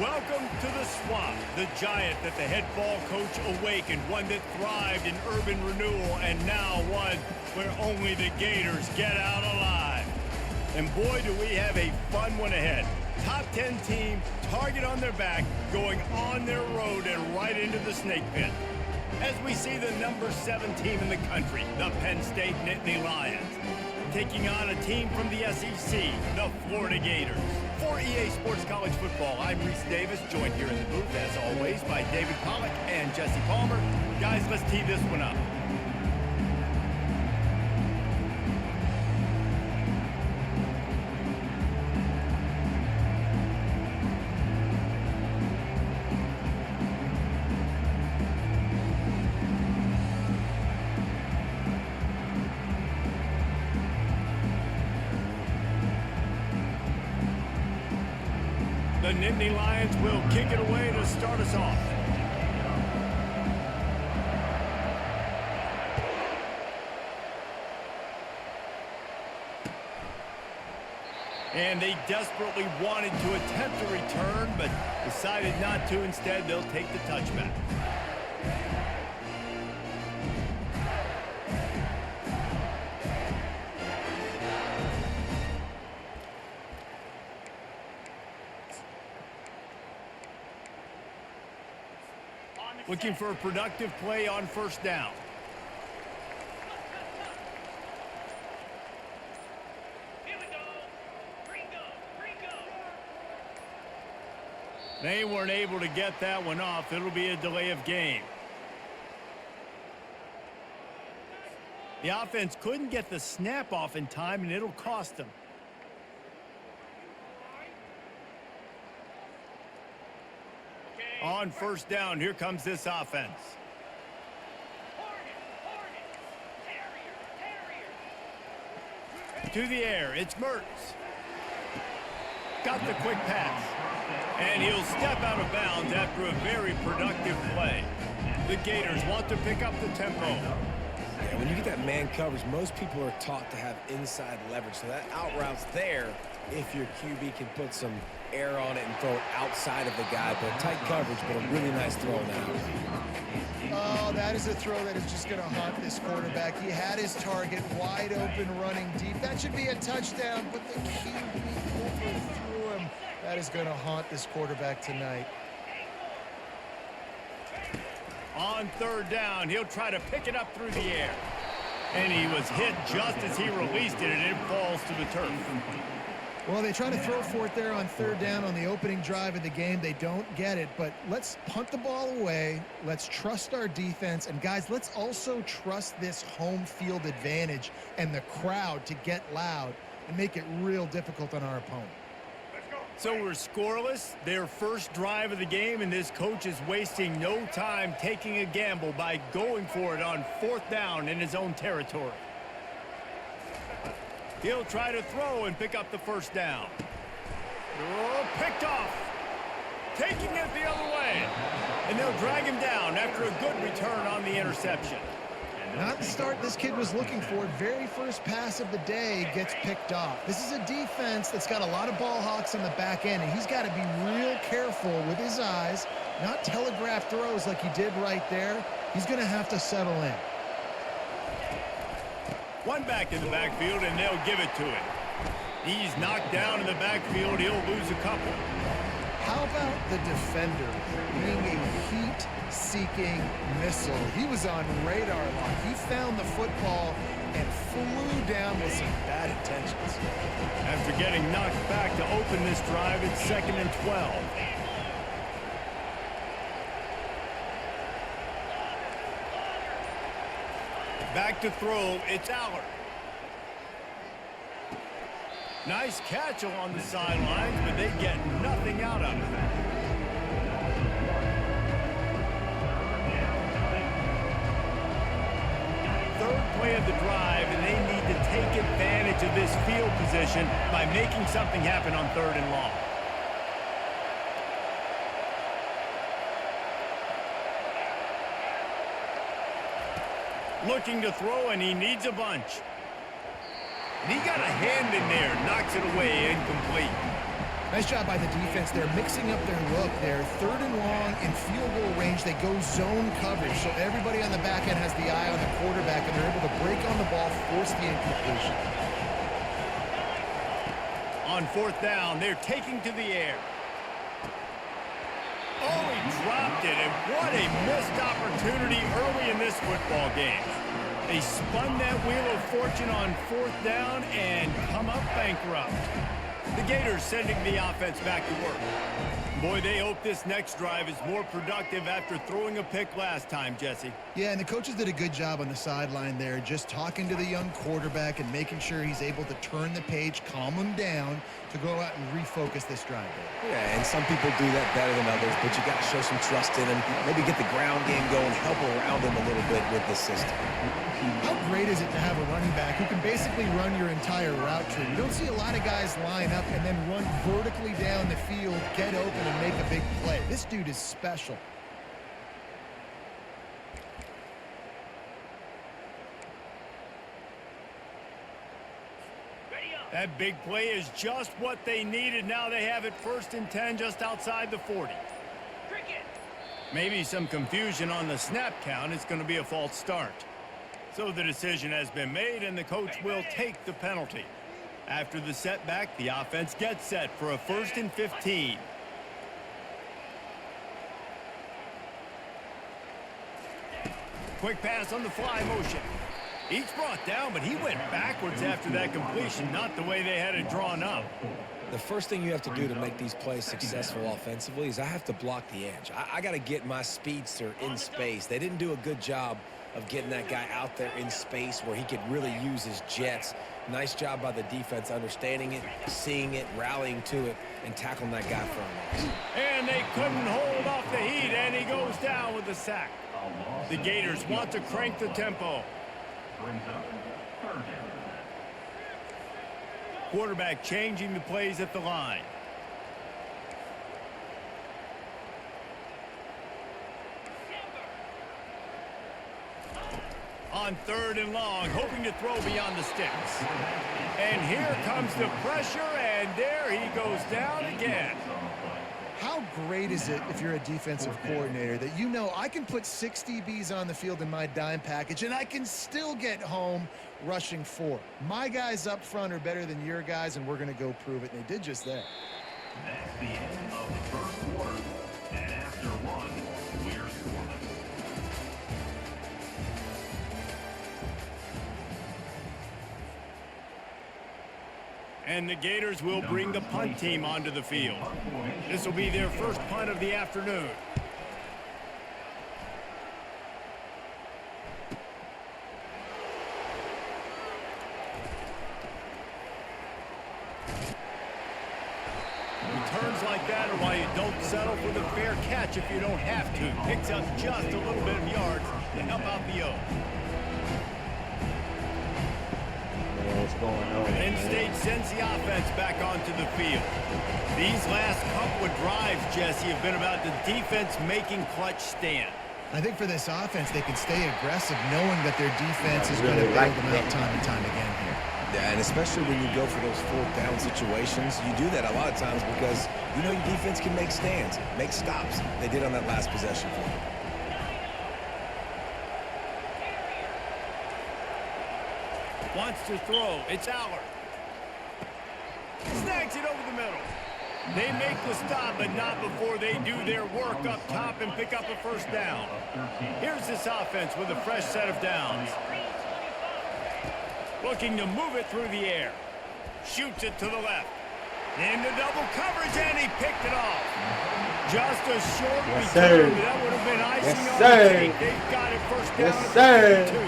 Welcome to the Swamp, the giant that the head ball coach awakened, one that thrived in urban renewal, and now one where only the Gators get out alive. And boy, do we have a fun one ahead. Top 10 team, target on their back, going on their road and right into the snake pit. As we see the number 7 team in the country, the Penn State Nittany Lions, taking on a team from the SEC, the Florida Gators. For EA Sports College Football, I'm Reese Davis, joined here in the booth, as always, by David Pollack and Jesse Palmer. Guys, let's tee this one up. The Nittany Lions will kick it away to start us off. And they desperately wanted to attempt a return, but decided not to. Instead, they'll take the touchback. Looking for a productive play on first down. They weren't able to get that one off. It'll be a delay of game. The offense couldn't get the snap off in time, and it'll cost them. On first down, here comes this offense. To the air, it's Mertz. Got the quick pass. And he'll step out of bounds after a very productive play. The Gators want to pick up the tempo. Yeah, when you get that man coverage, most people are taught to have inside leverage. So that out route's there if your QB can put some air on it and throw it outside of the guy. But tight coverage, but a really nice throw now. Oh, that is a throw that is just going to haunt this quarterback. He had his target wide open running deep. That should be a touchdown, but the QB overthrew him. That is going to haunt this quarterback tonight. On third down, he'll try to pick it up through the air. And he was hit just as he released it, and it falls to the turf. Well, they try to throw for it there on third down on the opening drive of the game. They don't get it, but let's punt the ball away. Let's trust our defense. And, guys, let's also trust this home field advantage and the crowd to get loud and make it real difficult on our opponent. So we're scoreless, their first drive of the game, and this coach is wasting no time taking a gamble by going for it on fourth down in his own territory. He'll try to throw and pick up the first down. Oh, picked off. Taking it the other way. And they'll drag him down after a good return on the interception. Not the start this kid was looking for. Very first pass of the day gets picked off. This is a defense that's got a lot of ball hawks on the back end, and he's got to be real careful with his eyes, not telegraph throws like he did right there. He's going to have to settle in. One back in the backfield, and they'll give it to him. He's knocked down in the backfield. He'll lose a couple. How about the defender being a heat-seeking missile? He was on radar lock. He found the football and flew down with some bad intentions. After getting knocked back to open this drive, it's 2nd and 12. Back to throw, it's Allard. Nice catch along the sidelines, but they get nothing out of it. Third play of the drive, and they need to take advantage of this field position by making something happen on 3rd and long. Looking to throw, and he needs a bunch. And he got a hand in there, knocks it away, incomplete. Nice job by the defense. They're mixing up their look. They're 3rd and long in field goal range. They go zone coverage. So everybody on the back end has the eye on the quarterback, and they're able to break on the ball, force the incompletion. On 4th down, they're taking to the air. Oh, he dropped it, and what a missed opportunity early in this football game. They spun that wheel of fortune on 4th down and come up bankrupt. The Gators sending the offense back to work. Boy, they hope this next drive is more productive after throwing a pick last time, Jesse. Yeah, and the coaches did a good job on the sideline there, just talking to the young quarterback and making sure he's able to turn the page, calm him down to go out and refocus this drive. Yeah, and some people do that better than others, but you got to show some trust in him. Maybe get the ground game going, help around him a little bit with the system. How great is it to have a running back who can basically run your entire route tree? You don't see a lot of guys line up and then run vertically down the field, get open, and make a big play. This dude is special. That big play is just what they needed. Now they have it 1st and 10 just outside the 40. Maybe some confusion on the snap count. It's going to be a false start. So the decision has been made, and the coach will take the penalty. After the setback, the offense gets set for a 1st and 15. Quick pass on the fly motion. He's brought down, but he went backwards after that completion, not the way they had it drawn up. The first thing you have to do to make these plays successful offensively is I have to block the edge. I got to get my speedster in space. They didn't do a good job of getting that guy out there in space where he could really use his jets. Nice job by the defense understanding it, seeing it, rallying to it, and tackling that guy for a loss. And they couldn't hold off the heat, and he goes down with the sack. The Gators want to crank the tempo. Quarterback changing the plays at the line. On 3rd and long, hoping to throw beyond the sticks. And here comes the pressure, and there he goes down again. How great is it if you're a defensive coordinator that you know I can put 6 DBs on the field in my dime package and I can still get home rushing 4. My guys up front are better than your guys, and we're going to go prove it, and they did just that. That's the end of the 1st quarter, and after 1, we're scoreless. And the Gators will bring the punt team onto the field. This will be their first punt of the afternoon. Returns like that are why you don't settle for the fair catch if you don't have to. Picks up just a little bit of yards to help out the O. What's going on? Penn State sends the offense back onto the field. These last couple of drives, Jesse, have been about the defense making clutch stand. I think for this offense, they can stay aggressive knowing that their defense is going to bail them out time and time again here. Yeah, and especially when you go for those 4th down situations, you do that a lot of times because you know your defense can make stands, make stops. They did on that last possession for you. Wants to throw. It's Allard. Snags it over the middle. They make the stop, but not before they do their work up top and pick up a 1st down. Here's this offense with a fresh set of downs. Looking to move it through the air. Shoots it to the left. Into double coverage, and he picked it off. Just a short return. That would have been icing on the cake. They've got it 1st down at 2.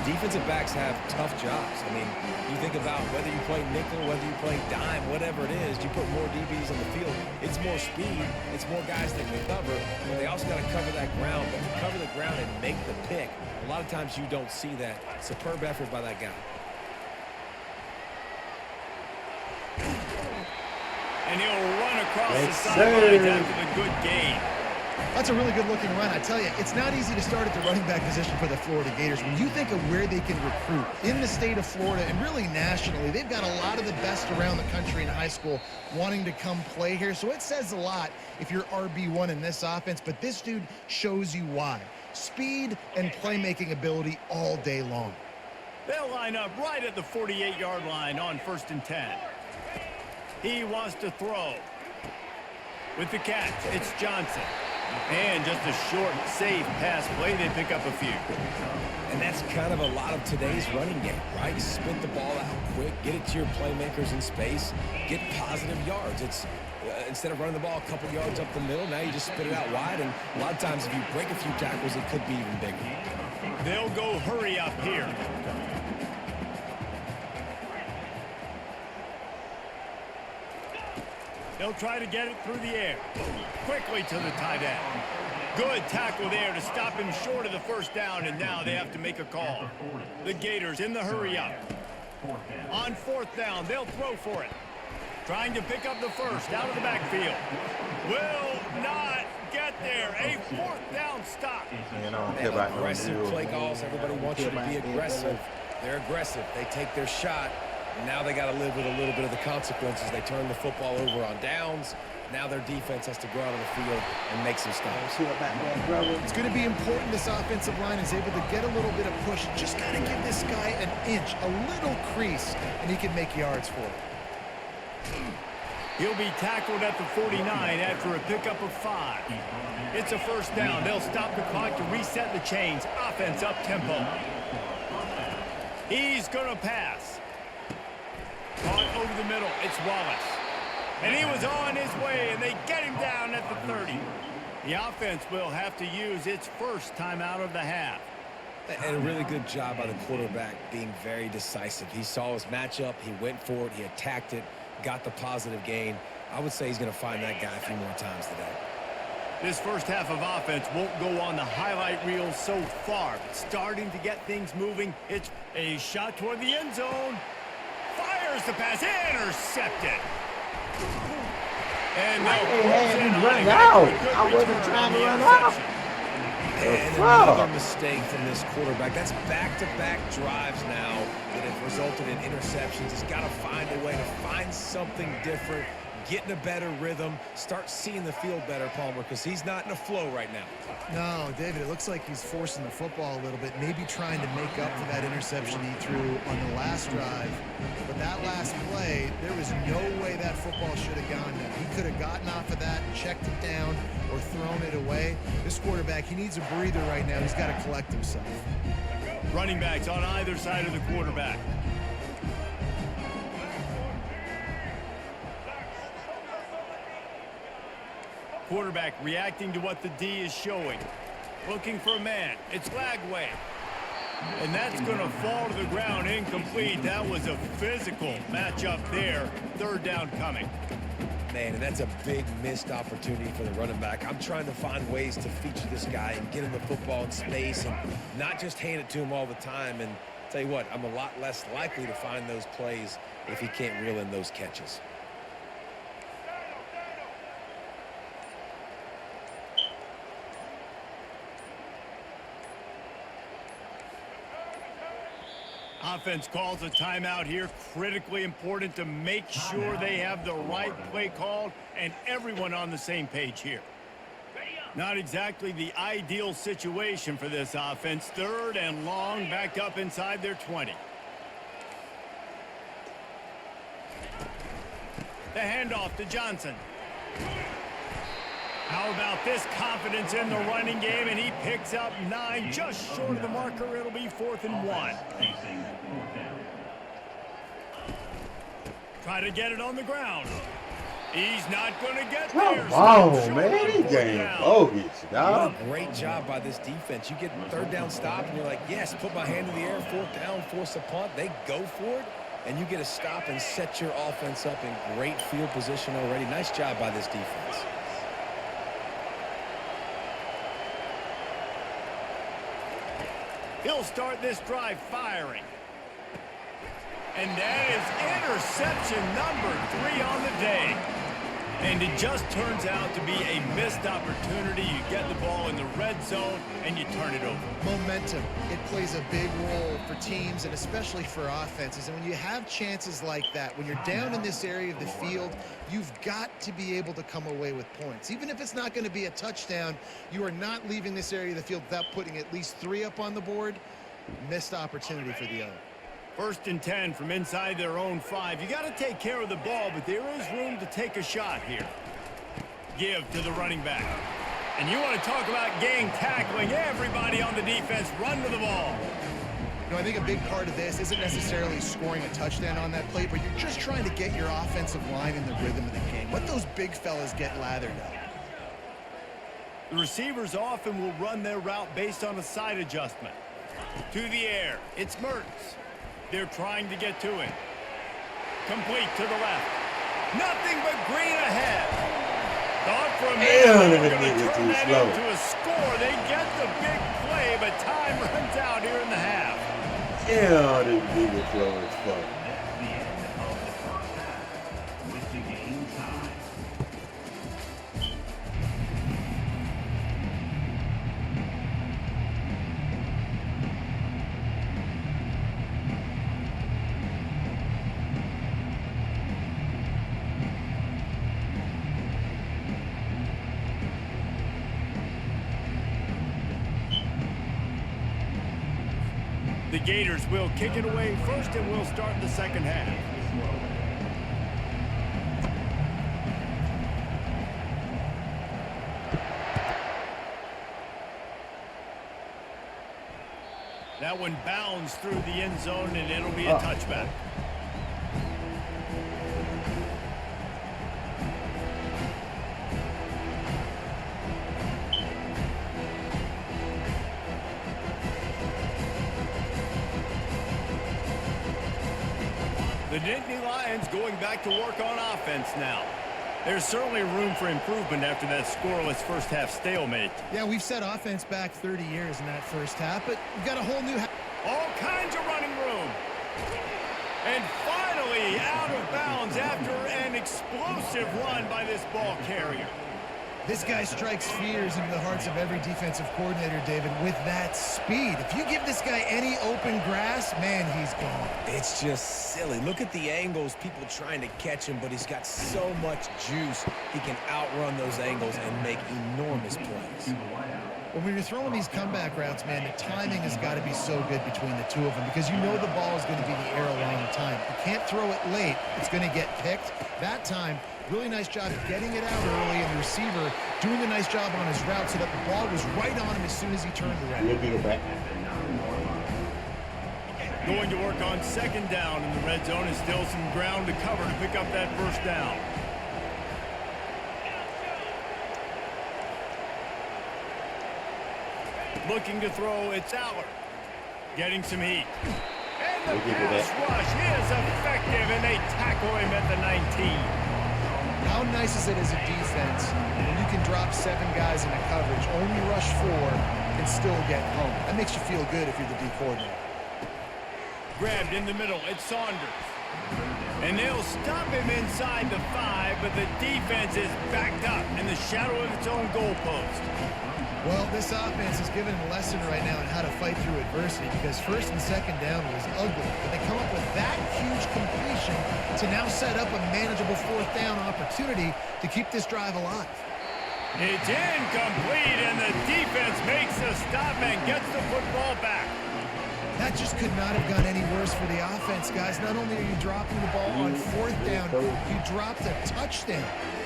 Defensive backs have tough jobs. I mean, you think about whether you play nickel, whether you play dime, whatever it is, you put more DBs on the field. It's more speed. It's more guys that can cover, but they also got to cover that ground. But to cover the ground and make the pick, a lot of times you don't see that. Superb effort by that guy. And he'll run across the sidelines after the good gain. That's a really good-looking run. I tell you, it's not easy to start at the running back position for the Florida Gators. When you think of where they can recruit in the state of Florida and really nationally, they've got a lot of the best around the country in high school wanting to come play here. So it says a lot if you're RB1 in this offense, but this dude shows you why. Speed and playmaking ability all day long. They'll line up right at the 48-yard line on 1st and 10. He wants to throw. With the catch, it's Johnson. And just a short, safe pass play, they pick up a few. And that's kind of a lot of today's running game, right? Spit the ball out quick, get it to your playmakers in space, get positive yards. It's instead of running the ball a couple yards up the middle, now you just spit it out wide. And a lot of times if you break a few tackles, it could be even bigger. They'll go hurry up here. They'll try to get it through the air. Quickly to the tight end. Good tackle there to stop him short of the first down, and now they have to make a call. The Gators in the hurry up. On 4th down, they'll throw for it. Trying to pick up the first out of the backfield. Will not get there. A 4th down stop. Aggressive play calls. Everybody wants you to be aggressive. They're aggressive. They take their shot. Now they got to live with a little bit of the consequences. They turn the football over on downs. Now their defense has to go out on the field and make some stops. It's going to be important this offensive line is able to get a little bit of push. Just got to give this guy an inch, a little crease, and he can make yards for it. He'll be tackled at the 49 after a pickup of 5. It's a 1st down. They'll stop the clock to reset the chains. Offense up tempo. He's going to pass. Caught over the middle. It's Wallace. And he was on his way, and they get him down at the 30. The offense will have to use its first timeout of the half. And a really good job by the quarterback being very decisive. He saw his matchup. He went for it. He attacked it, got the positive gain. I would say he's going to find that guy a few more times today. This first half of offense won't go on the highlight reel so far, but starting to get things moving. It's a shot toward the end zone. Fires the pass. Intercepted. And he's running out. I wasn't trying to run out. And another mistake from this quarterback. That's back-to-back drives now that have resulted in interceptions. He's got to find a way to find something different, get in a better rhythm, start seeing the field better, Palmer, because he's not in a flow right now. No, David, it looks like he's forcing the football a little bit, maybe trying to make up for that interception he threw on the last drive. But that last play, there was no way that football should have gone there. He could have gotten off of that, checked it down, or thrown it away. This quarterback, he needs a breather right now. He's got to collect himself. running backs on either side of the quarterback. Quarterback reacting to what the D is showing. Looking for a man. It's Lagway. And that's going to fall to the ground incomplete. That was a physical matchup there. Third down coming. Man, and that's a big missed opportunity for the running back. I'm trying to find ways to feature this guy and get him the football in space and not just hand it to him all the time. And tell you what, I'm a lot less likely to find those plays if he can't reel in those catches. Offense calls a timeout here. Critically important to make sure they have the right play called and everyone on the same page here. Not exactly the ideal situation for this offense. Third and long, backed up inside their 20. The handoff to Johnson. How about this confidence in the running game, and he picks up 9, just short of the marker. It'll be 4th and 1. Try to get it on the ground. He's not going to get there. Come on, man. He game bogus, dog. What a great job by this defense. You get third down stop, and you're like, yes, put my hand in the air, 4th down, force a punt. They go for it, and you get a stop and set your offense up in great field position already. Nice job by this defense. He'll start this drive firing. And that is interception number 3 on the day. And it just turns out to be a missed opportunity. You get the ball in the red zone, and you turn it over. Momentum. It plays a big role for teams and especially for offenses. And when you have chances like that, when you're down in this area of the field, you've got to be able to come away with points. Even if it's not going to be a touchdown, you are not leaving this area of the field without putting at least 3 up on the board. Missed opportunity for the other. 1st and 10 from inside their own 5. You got to take care of the ball, but there is room to take a shot here. Give to the running back. And you want to talk about gang tackling. Everybody on the defense run to the ball. You know, I think a big part of this isn't necessarily scoring a touchdown on that play, but you're just trying to get your offensive line in the rhythm of the game. Let those big fellas get lathered up. The receivers often will run their route based on a side adjustment. To the air, it's Mertz. They're trying to get to him. Complete to the left. Nothing but green ahead. Thought for a minute they were going to turn that into a score. They get the big play, but time runs out here in the half. Yeah, this nigga slow as fuck. That's the end of the first half with the game tied. The Gators will kick it away first, and we'll start the second half. That one bounds through the end zone, and it'll be a touchback. The Nittany Lions going back to work on offense now. There's certainly room for improvement after that scoreless first half stalemate. Yeah, we've set offense back 30 years in that first half, but we've got a whole new... All kinds of running room. And finally out of bounds after an explosive run by this ball carrier. This guy strikes fears into the hearts of every defensive coordinator, David, with that speed. If you give this guy any open grass, man, he's gone. It's just silly. Look at the angles, people trying to catch him, but he's got so much juice. He can outrun those angles and make enormous plays. When you're throwing these comeback routes, man, the timing has got to be so good between the two of them because you know the ball is going to be in the air a long time. You can't throw it late. It's going to get picked. That time, really nice job getting it out early, and the receiver doing a nice job on his route so that the ball was right on him as soon as he turned around. Going to work on second down in the red zone, and still some ground to cover to pick up that first down. Looking to throw, it's Aller. Getting some heat. And the pass rush is effective, and they tackle him at the 19. How nice is it as a defense when you can drop 7 guys into coverage, only rush 4, and still get home? That makes you feel good if you're the D coordinator. Grabbed in the middle, it's Saunders. And they'll stop him inside the 5, but the defense is backed up in the shadow of its own goalpost. Well, this offense is giving a lesson right now on how to fight through adversity because first and second down was ugly, but they come up with that huge completion to now set up a manageable 4th down opportunity to keep this drive alive. It's incomplete, and the defense makes the stop and gets the football back. That just could not have gone any worse for the offense, guys. Not only are you dropping the ball on 4th down, you dropped a touchdown.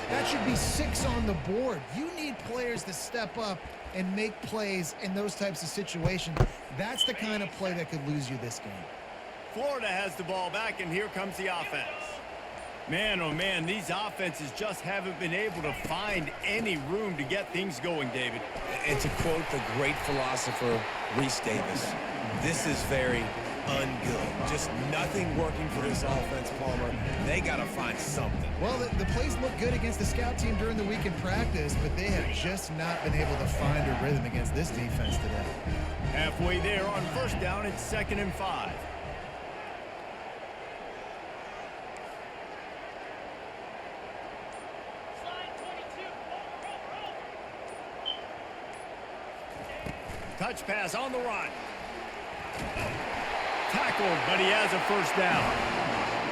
That should be 6 on the board. You need players to step up and make plays in those types of situations. That's the kind of play that could lose you this game. Florida has the ball back, and here comes the offense. Man, oh man, these offenses just haven't been able to find any room to get things going, David. And to quote the great philosopher Reese Davis, this is very ungood. Just nothing working for this offense, Palmer. They got to find something. Well, the plays look good against the scout team during the week in practice, but they have just not been able to find a rhythm against this defense today. Halfway there on first down, it's 2nd and 5. touch pass on the run. Tackled, but he has a first down.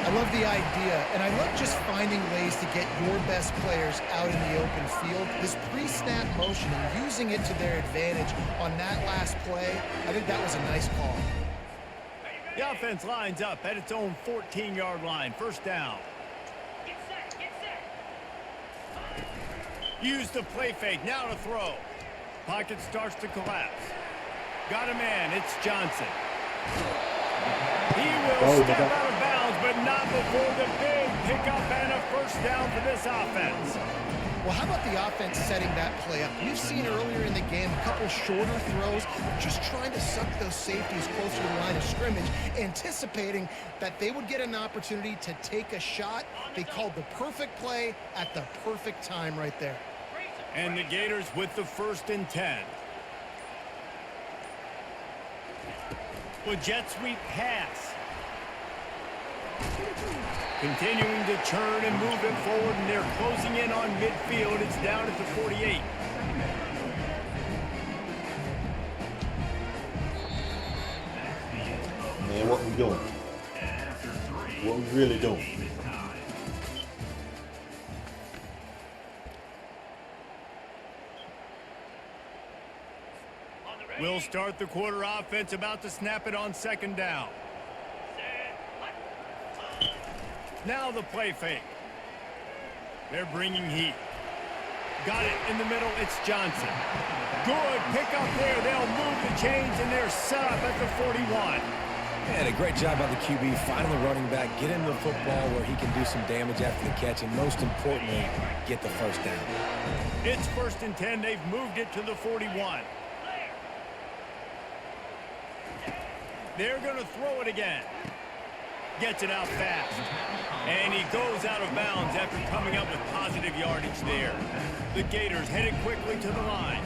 I love the idea, and I love just finding ways to get your best players out in the open field. This pre-snap motion and using it to their advantage on that last play, I think that was a nice call. The offense lines up at its own 14-yard line. First down. Use the play fake. Now to throw. Pocket starts to collapse. Got a man. It's Johnson. He will step out of bounds, but not before the big pickup and a first down for this offense. Well, how about the offense setting that play up? We've seen earlier in the game a couple shorter throws, just trying to suck those safeties closer to the line of scrimmage, anticipating that they would get an opportunity to take a shot. They called the perfect play at the perfect time right there. And the Gators with the 1st and 10. With jet sweep pass. Continuing to churn and move it forward, and they're closing in on midfield. It's down at the 48. Man, what we doing? What we really doing? We'll start the quarter offense, about to snap it on 2nd down. Now the play fake. They're bringing heat. Got it in the middle. It's Johnson. Good pick up there. They'll move the chains, and they're set up at the 41. And a great job by the QB finding the running back, get him the football where he can do some damage after the catch, and most importantly, get the first down. It's 1st and 10. They've moved it to the 41. They're going to throw it again. Gets it out fast. And he goes out of bounds after coming up with positive yardage there. The Gators headed quickly to the line.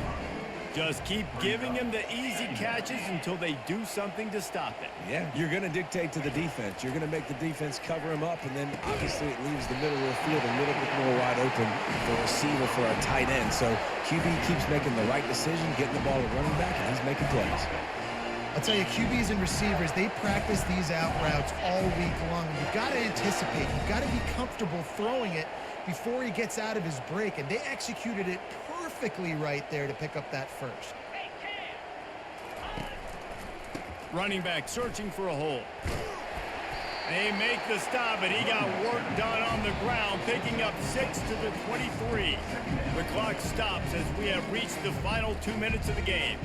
Just keep giving him the easy catches until they do something to stop it. Yeah, you're going to dictate to the defense. You're going to make the defense cover him up, and then obviously it leaves the middle of the field a little bit more wide open for a receiver, for a tight end. So QB keeps making the right decision, getting the ball to running back, and he's making plays. I'll tell you, QBs and receivers, they practice these out routes all week long. You've got to anticipate. You've got to be comfortable throwing it before he gets out of his break, and they executed it perfectly right there to pick up that first. Running back searching for a hole. They make the stop, but he got work done on the ground, picking up 6 to the 23. The clock stops as we have reached the final 2 minutes of the game.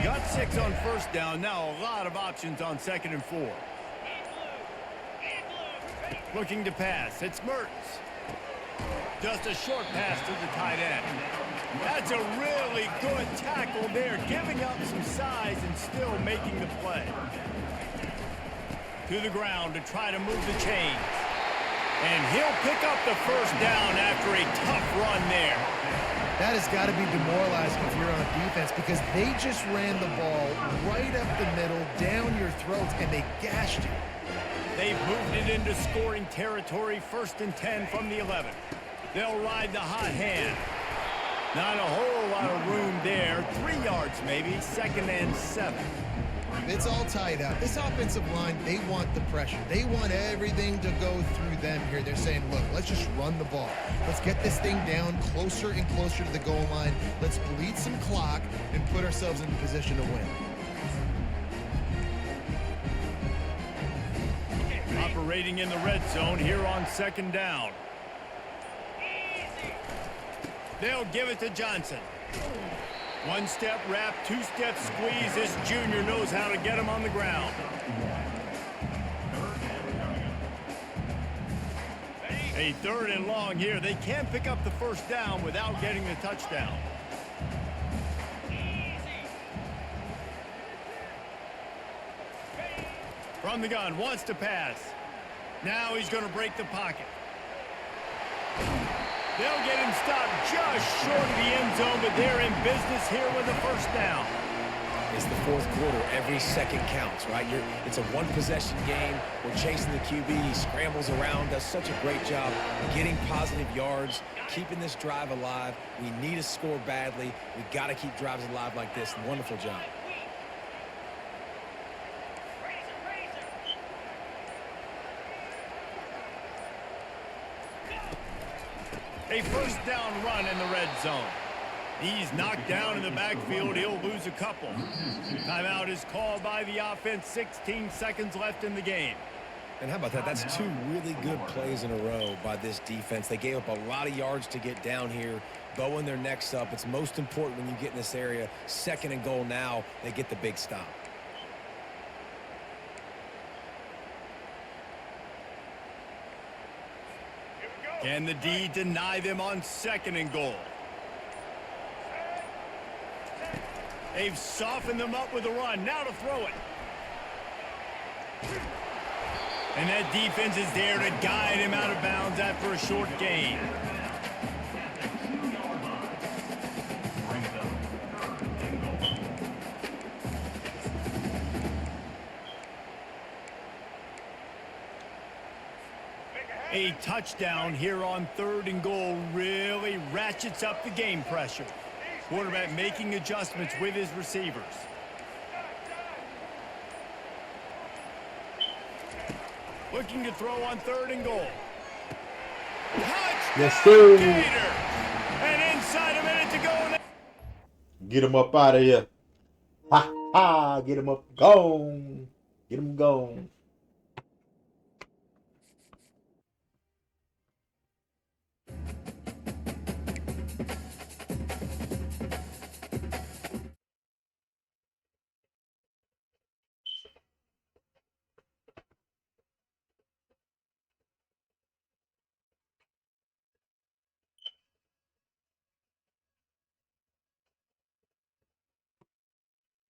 Got 6 on 1st down. Now a lot of options on 2nd and 4. Looking to pass. It's Mertens. Just a short pass to the tight end. That's a really good tackle there, giving up some size and still making the play. To the ground to try to move the chains. And he'll pick up the first down after a tough run there. That has got to be demoralizing if you're on defense, because they just ran the ball right up the middle, down your throats, and they gashed you. They've moved it into scoring territory. 1st and 10 from the 11. They'll ride the hot hand. Not a whole lot of room there. 3 yards maybe. 2nd and 7. It's all tied up. This offensive line, they want the pressure. They want everything to go through them here. They're saying, look, let's just run the ball. Let's get this thing down closer and closer to the goal line. Let's bleed some clock and put ourselves in position to win. Operating in the red zone here on 2nd down. They'll give it to Johnson. 1-step wrap, 2-step squeeze. This junior knows how to get him on the ground. A 3rd and long here. They can pick up the first down without getting the touchdown. From the gun, wants to pass. Now he's going to break the pocket. They'll get him stopped just short of the end zone, but they're in business here with a first down. It's the fourth quarter. Every second counts, right? It's a one-possession game. We're chasing the QB. He scrambles around, does such a great job getting positive yards, keeping this drive alive. We need to score badly. We got to keep drives alive like this. Wonderful job. A first down run in the red zone. He's knocked down in the backfield. He'll lose a couple. Timeout is called by the offense. 16 seconds left in the game. And how about that? That's two really good plays in a row by this defense. They gave up a lot of yards to get down here, bowing their necks up. It's most important when you get in this area. 2nd and goal now. They get the big stop. Can the D deny them on 2nd and goal? They've softened them up with a run. Now to throw it. And that defense is there to guide him out of bounds after a short gain. A touchdown here on 3rd and goal really ratchets up the game pressure. Quarterback making adjustments with his receivers. Looking to throw on 3rd and goal. Touchdown, Yes, sir. Gator! And inside a minute to go. Get him up out of here. Ha ha. Get him up. Gone. Get him gone.